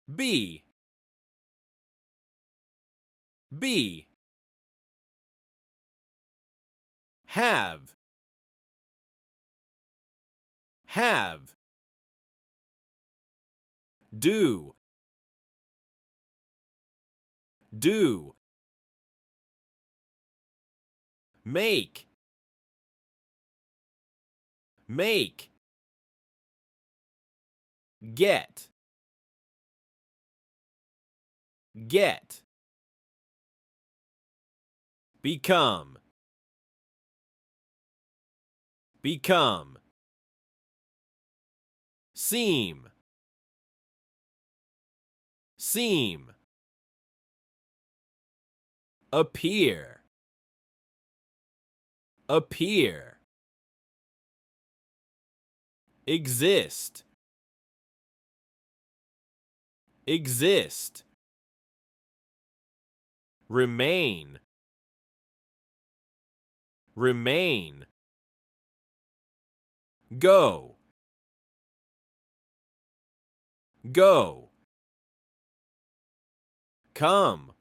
be, be, have, have, do, do, make, make, get, get, become, become, seem, seem, appear, appear, exist, exist, remain, remain, go, go, come,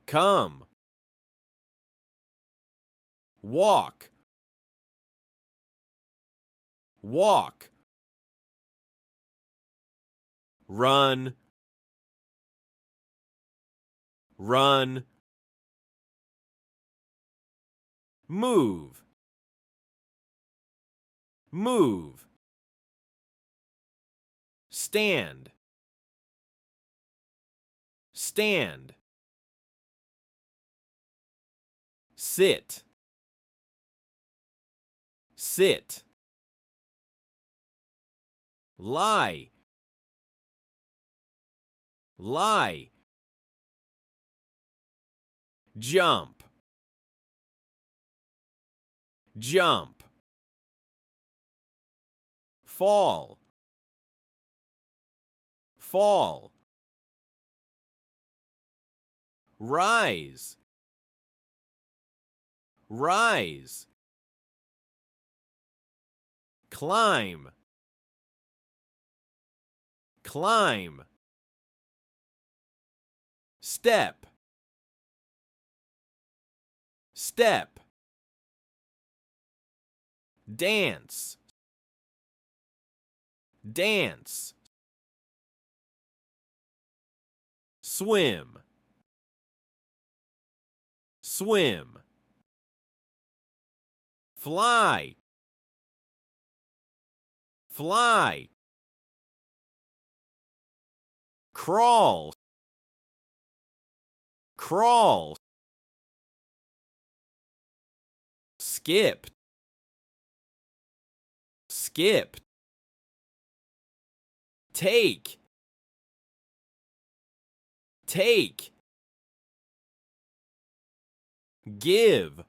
come, walk, walk, run, run, move, move, stand, stand, sit, sit, lie, lie, jump, jump, fall, fall, rise, rise, climb, climb, step, step, dance, dance, swim, swim, fly, fly, crawl, crawl, skip, skip, take, take, give,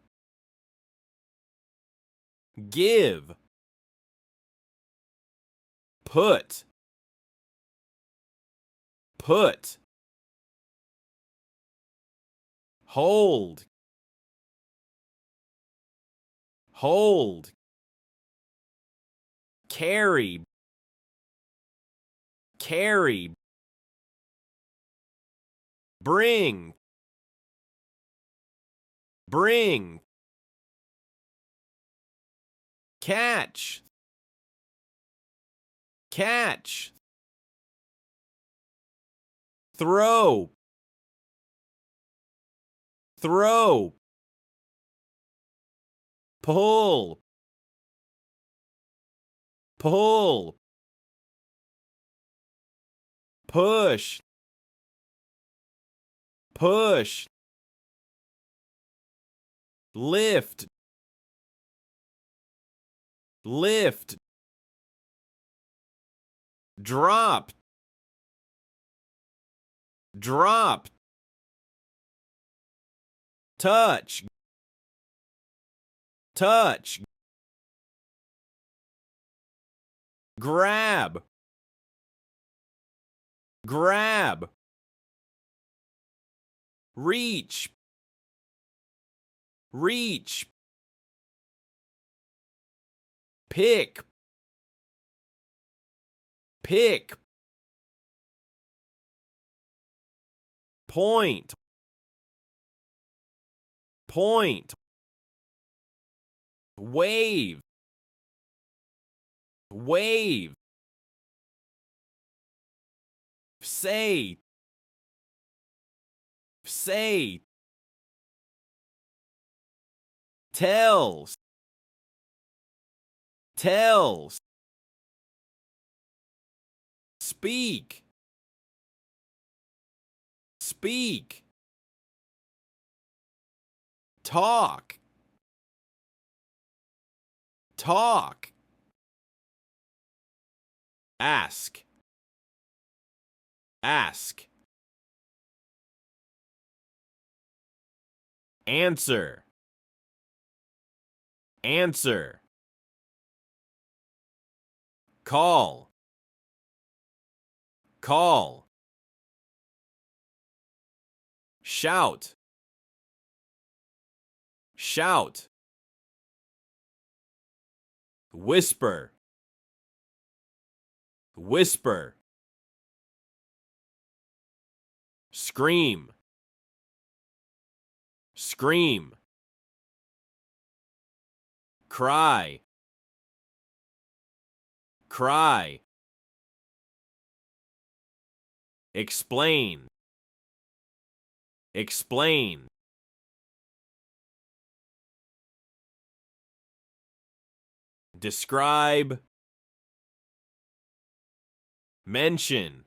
give, put, put, hold, hold, carry, carry, bring, bring, catch, catch, throw, throw, pull, pull, push, push, lift, lift, drop, drop, touch, touch, grab, grab, reach, reach, pick, pick, point, point, wave, wave, say, say, tells, tells, speak, speak, talk, talk, ask, ask, answer, answer, call, call, shout, shout, whisper, whisper, scream, scream, cry, cry, explain, explain, describe, mention,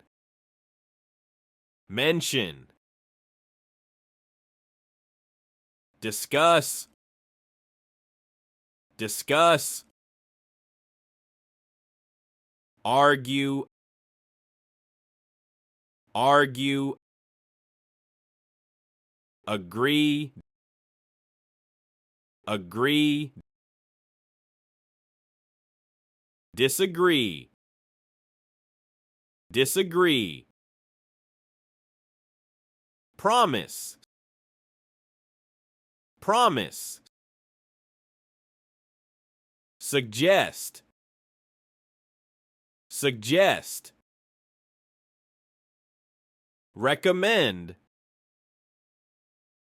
mention, discuss, discuss, argue, argue, agree, agree, disagree, disagree, promise, promise, suggest, suggest, recommend,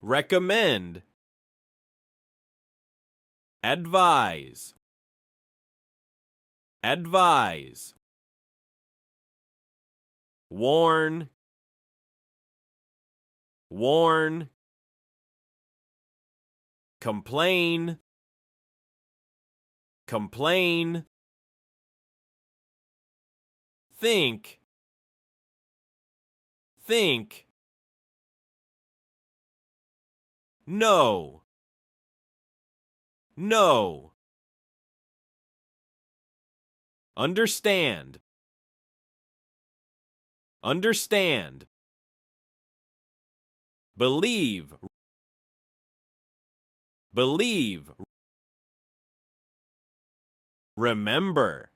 recommend, advise, advise, warn, warn, complain, complain, think, think, no, no, understand, understand, believe, believe, remember,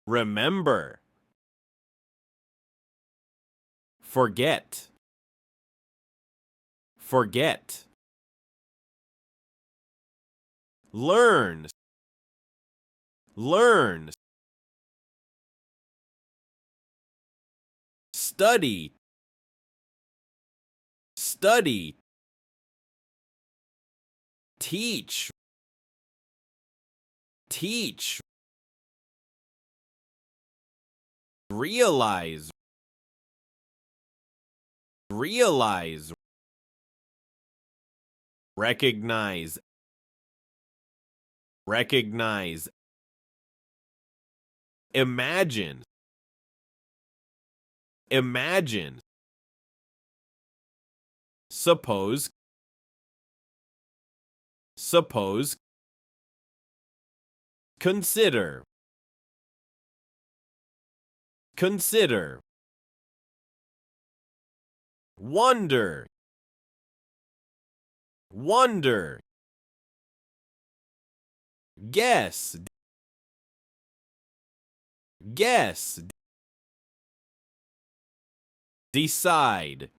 remember, forget, forget, learn, learn, study, study, teach, teach, realize, realize, recognize, recognize, imagine, imagine, suppose, suppose, consider, consider, wonder, wonder, guess, guess, decide,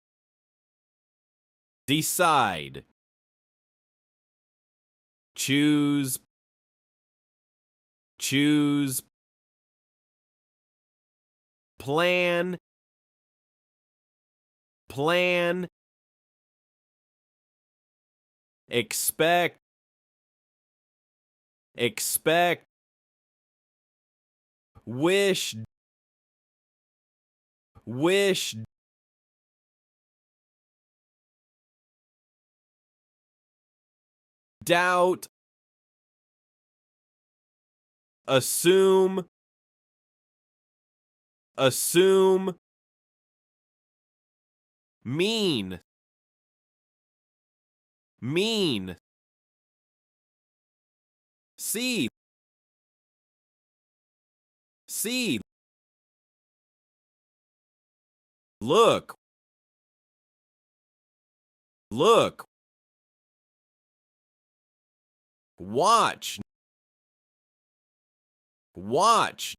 decide, choose, choose, plan, plan, expect, expect, wish, wish, doubt, assume, assume, mean, mean, see, see, look, look, watch, watch,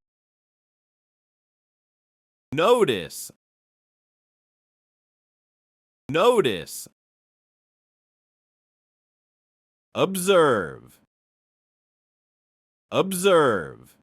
notice, notice, observe, observe.